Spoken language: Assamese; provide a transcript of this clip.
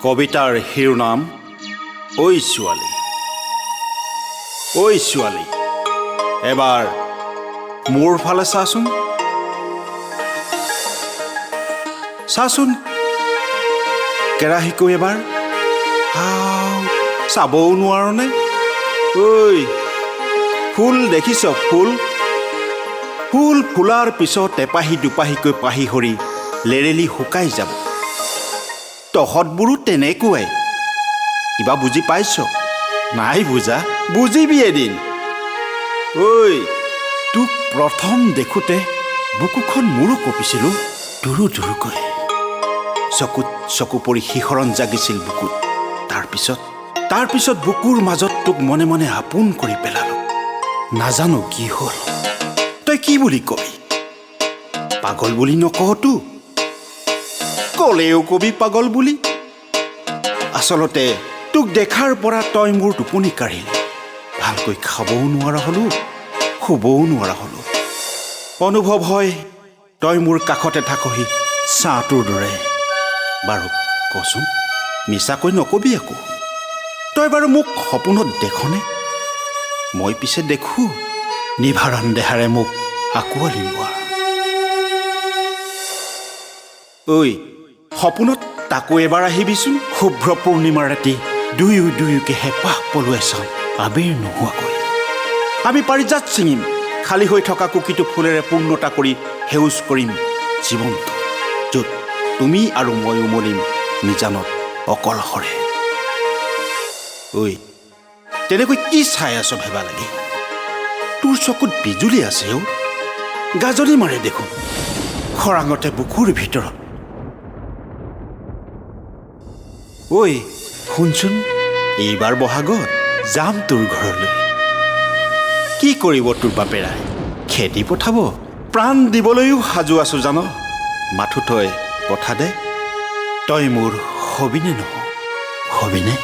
কবিতাৰ শিৰোনাম ঐ ছোৱালী। ঐ ছোৱালী, এবাৰ মোৰ ফালে চাচোন। চাচোন কেৰাহীকৈ এবাৰ। চাবও নোৱাৰনে? ঐ ফুল দেখিছ? ফুল ফুল ফুলাৰ পিছত এপাহি দুপাহিকৈ পাহি সৰি লেৰেলি শুকাই যাব। তহঁতবোৰো তেনেকুৱাই। কিবা বুজি পাইছ? নাই বুজা? বুজিবি এদিন। ঐ তোক প্ৰথম দেখোঁতে বুকুখন মোৰো কঁপিছিলোঁ দুৰু দুৰুকৈ। চকুত চকু পৰি শিহৰণ জাগিছিল বুকুত। তাৰপিছত বুকুৰ মাজত তোক মনে মনে আপোন কৰি পেলালোঁ। নাজানো কি হ'ল। তই কি বুলি কবি? পাগল বুলি নকহতো? কলেও কবি পাগল বুলি। আচলতে তোক দেখাৰ পৰা তই মোৰ টোপনি কাঢ়িলি। ভালকৈ খাবও নোৱাৰা হ'লো, শুবও নোৱাৰা হ'লো। অনুভৱ হয় তই মোৰ কাষতে থাকহি ছাঁটোৰ দৰে। বাৰু কচোন, মিছাকৈ নকবি আকৌ। তই বাৰু মোক সপোনত দেখনে? মই পিছে দেখোঁ নিভাৰান দেহাৰে মোক আঁকোৱালি লোৱা। ঐ সপোনত তাকো এবাৰ আহিবিচোন। শুভ্ৰ পূৰ্ণিমাৰ ৰাতি দুয়োকে হেঁপাহ পলুৱাই চাওঁ আবিৰ নোহোৱাকৈ। আমি পাৰিজাত ছিঙিম, খালী হৈ থকা কুকিটো ফুলেৰে পূৰ্ণতা কৰি সেউজ কৰিম জীৱনটো, য'ত তুমি আৰু মই উমলিম নিজানত অকলশৰে। ঐ তেনেকৈ কি চাই আছ ভেবা লাগি? তোৰ চকুত বিজুলী আছে অ', গাজনি মাৰে দেখোন খৰাঙতে বুকুৰ ভিতৰত। ঐ শুনচোন, এইবাৰ বহাগত যাম তোৰ ঘৰলৈ। কি কৰিব তোৰ বাপেৰাই? খেদি পঠাব। প্ৰাণ দিবলৈও সাজু আছো জান। মাথো তই কথা দে, তই মোৰ হবিনে নহ? হবিনে?